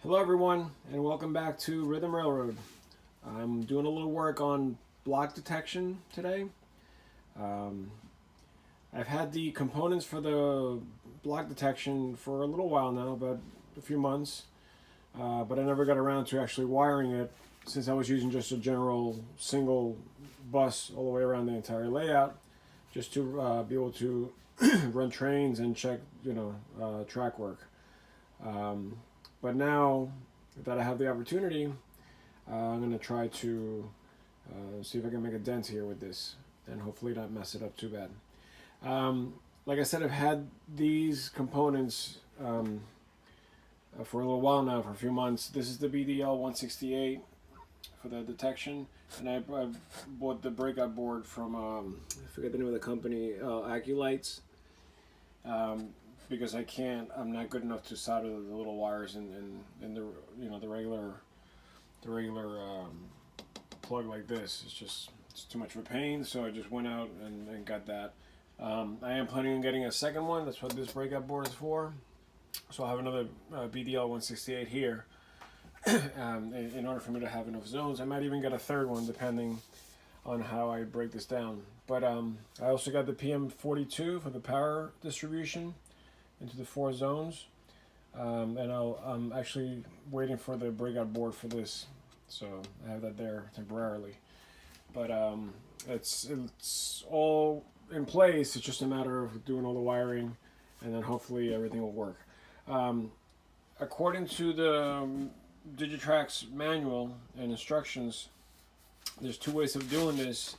Hello everyone and welcome back to Rhythm Railroad. I'm doing a little work on block detection today. Um, I've had the components for the block detection for a little while now, about a few months, but I never got around to actually wiring it since I was using just a general single bus all the way around the entire layout just to be able to run trains and check, track work. Um, but now that I have the opportunity, I'm going to try to see if I can make a dent here with this and hopefully not mess it up too bad. Like I said, I've had these components for a little while now, for a few months. This is the BDL 168 for the detection, and I bought the breakout board from, I forget the name of the company, Acculights. Um, because I'm not good enough to solder the little wires in the the regular plug like this. It's too much of a pain, so I just went out and got that. I am planning on getting a second one. That's what this breakout board is for. So I'll have another BDL 168 here. In order for me to have enough zones, I might even get a third one depending on how I break this down. But I also got the PM42 for the power distribution into the 4 zones, and I'm actually waiting for the breakout board for this, so I have that there temporarily. But it's all in place. It's just a matter of doing all the wiring, and then hopefully everything will work. According to the Digitrax manual and instructions, there's 2 ways of doing this.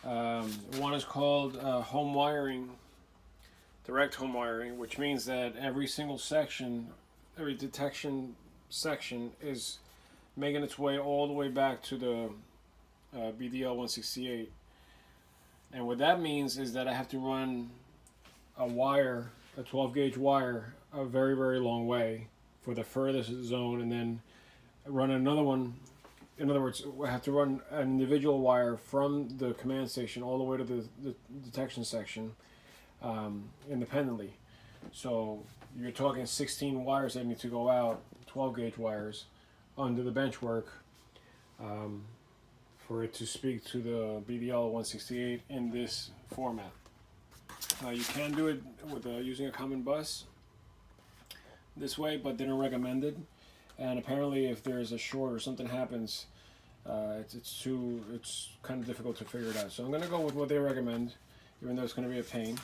One is called home wiring, direct home wiring, which means that every single section, every detection section is making its way all the way back to the BDL 168. And what that means is that I have to run a wire, a 12 gauge wire, a very, very long way for the furthest zone, and then run another one. In other words, I have to run an individual wire from the command station all the way to the detection section independently. So you're talking 16 wires that need to go out, 12 gauge wires, under the bench work for it to speak to the BDL 168 in this format. You can do it with using a common bus this way, but they don't recommend it. And apparently, if there's a short or something happens, it's kind of difficult to figure it out. So I'm going to go with what they recommend, even though it's going to be a pain.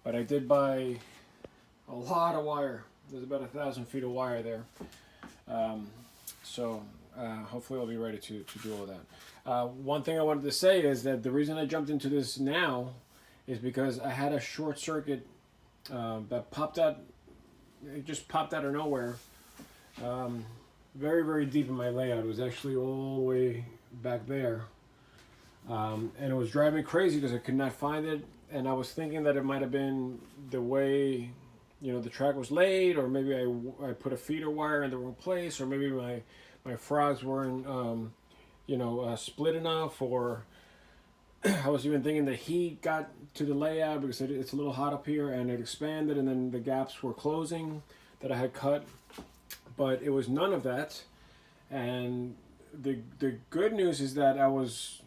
But I did buy a lot of wire. There's about 1,000 feet of wire there. So hopefully I'll be ready to do all that. One thing I wanted to say is that the reason I jumped into this now is because I had a short circuit that popped out. It just popped out of nowhere. Very, very deep in my layout. It was actually all the way back there. And it was driving me crazy because I could not find it. And I was thinking that it might have been the way, the track was laid, or maybe I put a feeder wire in the wrong place, or maybe my frogs weren't, split enough, or I was even thinking the heat got to the layout because it's a little hot up here and it expanded, and then the gaps were closing that I had cut. But it was none of that. And the good news is that I was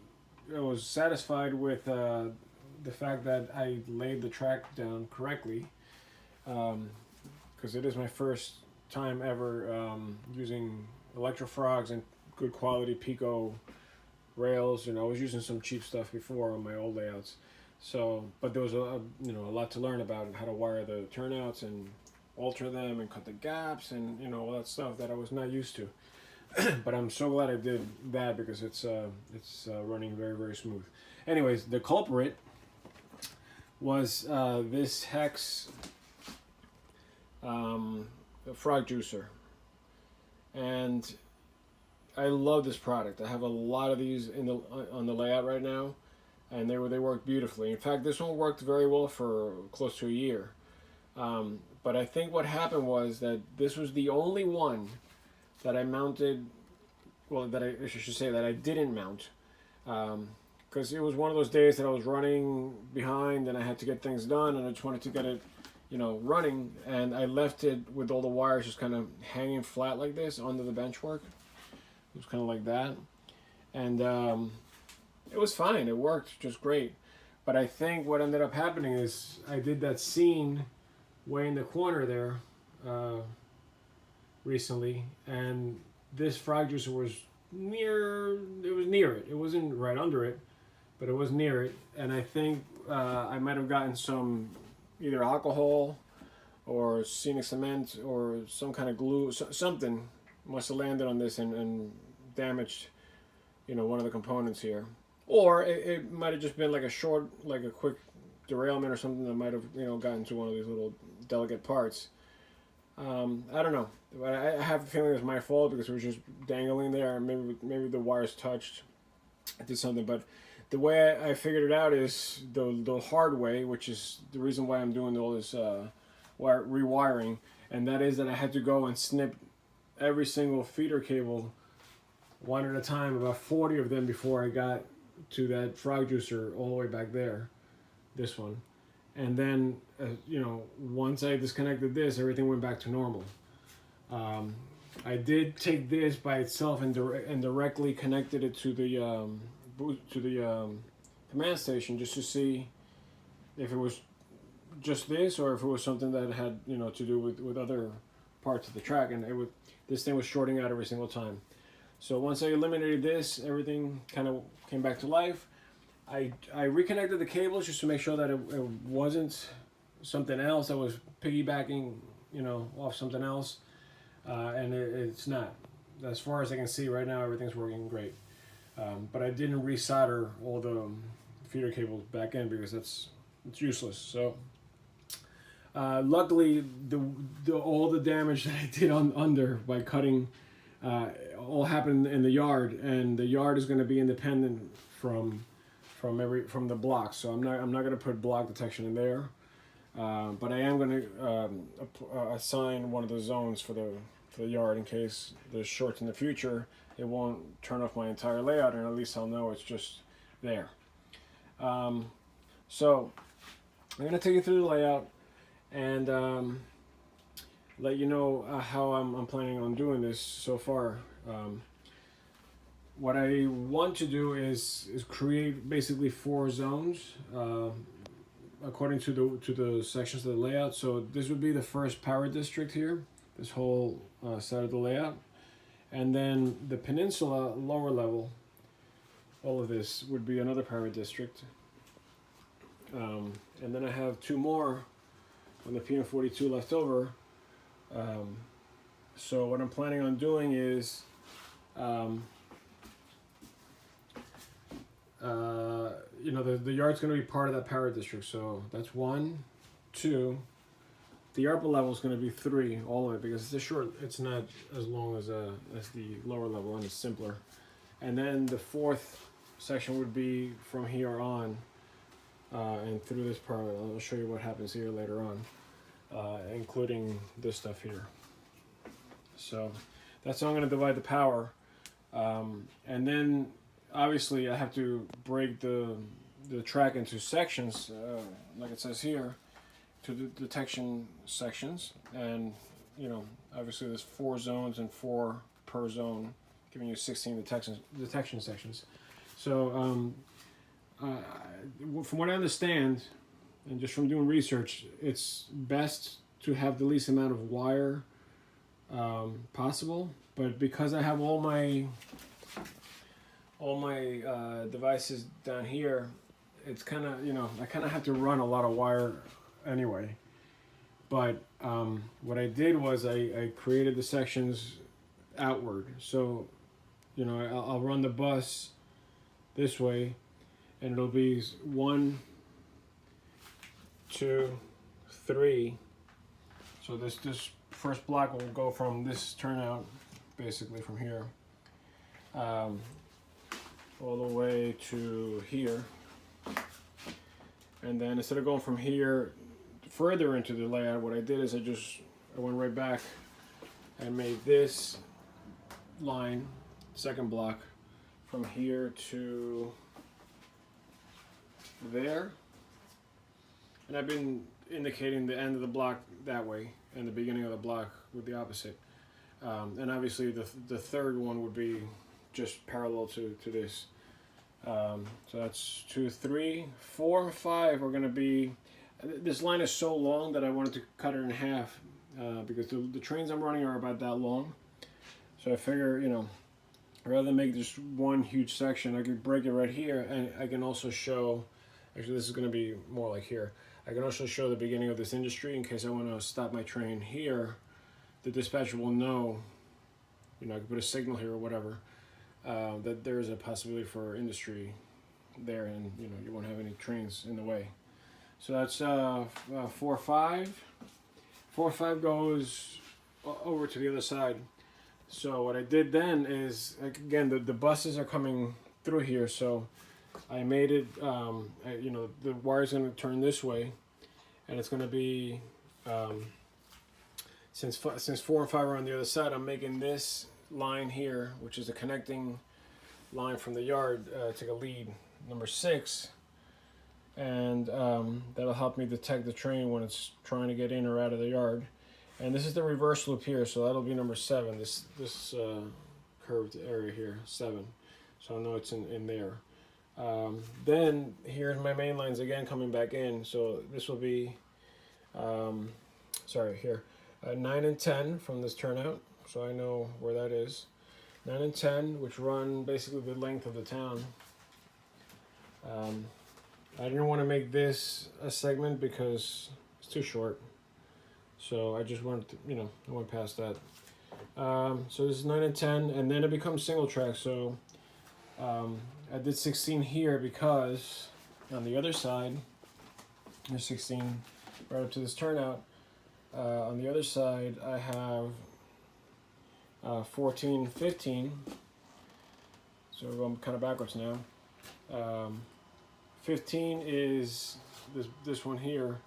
satisfied with the fact that I laid the track down correctly, because it is my first time ever using electrofrogs and good quality Pico rails. I was using some cheap stuff before on my old layouts. So, but there was a lot to learn about how to wire the turnouts and alter them and cut the gaps and all that stuff that I was not used to. But I'm so glad I did that because it's running very, very smooth. Anyways, the culprit was this Hex frog juicer, and I love this product. I have a lot of these on the layout right now, and they work beautifully. In fact, this one worked very well for close to a year. But I think what happened was that this was the only one that I mounted, that I should say that I didn't mount, because it was one of those days that I was running behind and I had to get things done, and I just wanted to get it running, and I left it with all the wires just kind of hanging flat like this under the benchwork. It was kind of like that, and it was fine. It worked just great. But I think what ended up happening is I did that scene way in the corner there recently, and this frog juicer was near. It was near it. It wasn't right under it, but it was near it. And I think I might have gotten some either alcohol or scenic cement or some kind of glue. Something must have landed on this and damaged, one of the components here. Or it might have just been like a quick derailment or something that might have, gotten to one of these little delicate parts. I don't know. But I have a feeling it's my fault because it was just dangling there. Maybe the wires touched. I did something. But the way I figured it out is the hard way, which is the reason why I'm doing all this rewiring. And that is that I had to go and snip every single feeder cable one at a time, about 40 of them before I got to that frog juicer all the way back there, this one. And then, once I disconnected this, everything went back to normal. I did take this by itself and directly connected it to the command station just to see if it was just this or if it was something that had to do with other parts of the track. And this thing was shorting out every single time. So once I eliminated this, everything kind of came back to life. I reconnected the cables just to make sure that it wasn't something else that was piggybacking, off something else. And it's not. As far as I can see right now, everything's working great. But I didn't resolder all the feeder cables back in because it's useless. So luckily, all the damage that I did under by cutting all happened in the yard, and the yard is going to be independent from the block. So I'm not going to put block detection in there, but I am going to assign one of the zones for the yard in case there's shorts in the future. It won't turn off my entire layout, and at least I'll know it's just there. So I'm going to take you through the layout and let you know how I'm planning on doing this so far. What I want to do is create basically 4 zones according to the sections of the layout. So this would be the first power district here, this whole side of the layout, and then the peninsula lower level, all of this would be another power district, and then I have 2 more on the PM42 left over. So what I'm planning on doing is the yard's going to be part of that power district. So that's 1, 2. The upper level is going to be 3 all of it because it's not as long as the lower level, and it's simpler. And then the 4th section would be from here on and through this part. I'll show you what happens here later on, including this stuff here. So that's how I'm going to divide the power, and then obviously I have to break the track into sections, like it says here, to the detection sections, and obviously there's 4 zones and 4 per zone, giving you 16 detection sections. So from what I understand, and just from doing research, it's best to have the least amount of wire possible. But because I have all my devices down here, it's kind of I kind of have to run a lot of wire anyway. But what I did was I created the sections outward. So I'll run the bus this way, and it'll be 1, 2, 3. So this first block will go from this turnout, basically from here, all the way to here. And then instead of going from here further into the layout, what I did is I went right back and made this line, second block, from here to there. And I've been indicating the end of the block that way and the beginning of the block with the opposite. And obviously the third one would be just parallel to this. So that's 2, 3, 4, 5 are going to be, this line is so long that I wanted to cut it in half because the trains I'm running are about that long. So I figure, you know, rather than make just one huge section, I could break it right here, and I can also show, actually this is going to be more like here, I can also show the beginning of this industry in case I want to stop my train here. The dispatcher will know, you know, I could put a signal here or whatever, that there is a possibility for industry there, and you know, you won't have any trains in the way. So that's 4, 5. 4, 5 goes over to the other side. So what I did then is, again, the buses are coming through here, so I made it, you know, the wire's going to turn this way, and it's going to be, since 4 and 5 are on the other side, I'm making this line here, which is a connecting line from the yard, to a lead, number 6, and that'll help me detect the train when it's trying to get in or out of the yard. And this is the reverse loop here, so that'll be number 7, this curved area here, 7. So I know it's in there. Then here's my main lines again coming back in, so this will be, sorry, here, 9 and 10 from this turnout, so I know where that is. 9 and 10, which run basically the length of the town. I didn't want to make this a segment because it's too short. So I just wanted to, you know, I went past that. So this is 9 and 10, and then it becomes single track. So I did 16 here because on the other side, there's 16 right up to this turnout. On the other side, I have 14, 15. So we're going kind of backwards now. 15 is this one here.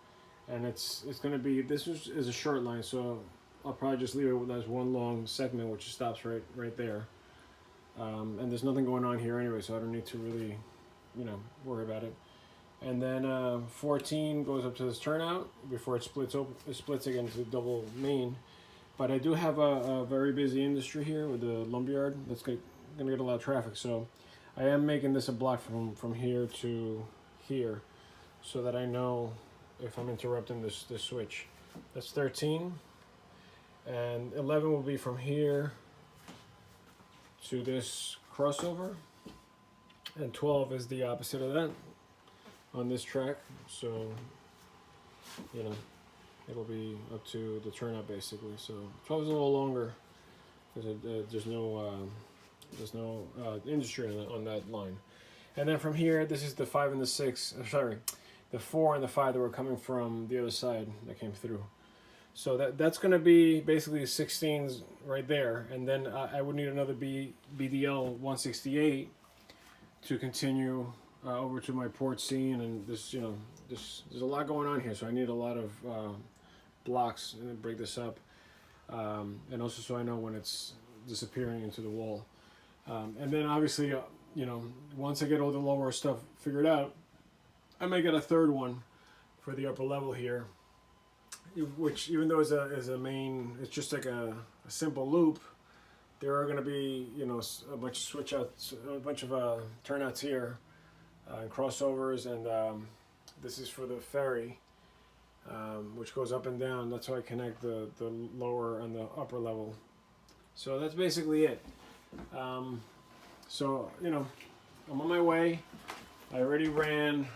And it's going to be, this is a short line, so I'll probably just leave it as one long segment, which stops right there. And there's nothing going on here anyway, so I don't need to really, you know, worry about it. And then 14 goes up to this turnout before it splits again to double main. But I do have a very busy industry here with the lumberyard that's going to get a lot of traffic. So I am making this a block from here to here, so that I know if I'm interrupting this switch. That's 13, and 11 will be from here to this crossover, and 12 is the opposite of that on this track. So, you know, it'll be up to the turnout basically. So 12 is a little longer because there's no industry on that line. And then from here, this is the 5 and the 6. Sorry. The 4 and the 5 that were coming from the other side that came through. So that's going to be basically 16s right there. And then I would need another BDL 168 to continue over to my port scene. And this, you know, there's a lot going on here. So I need a lot of blocks to break this up. And also so I know when it's disappearing into the wall. And then obviously, you know, once I get all the lower stuff figured out, I may get a third one for the upper level here, which even though is a main, it's just like a simple loop. There are going to be, you know, a bunch of switch outs, a bunch of turnouts here, and crossovers, and this is for the ferry, which goes up and down. That's how I connect the lower and the upper level. So that's basically it. So, you know, I'm on my way. I already ran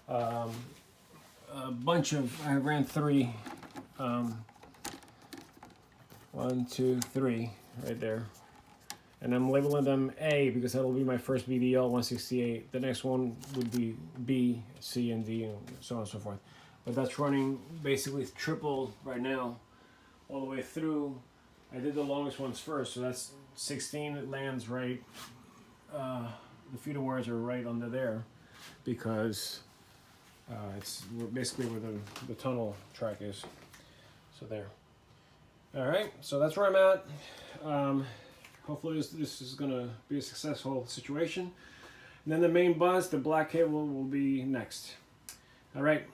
a bunch of, I ran 3, 1, 2, 3 right there, and I'm labeling them A because that'll be my first BDL 168. The next one would be B, C, and D, and so on and so forth. But that's running basically triple right now all the way through. I did the longest ones first, so that's 16. It lands right, the feeder wires are right under there because it's basically where the tunnel track is. So there. All right, so that's where I'm at. Hopefully this is gonna be a successful situation. And then the main bus, the black cable, will be next. All right.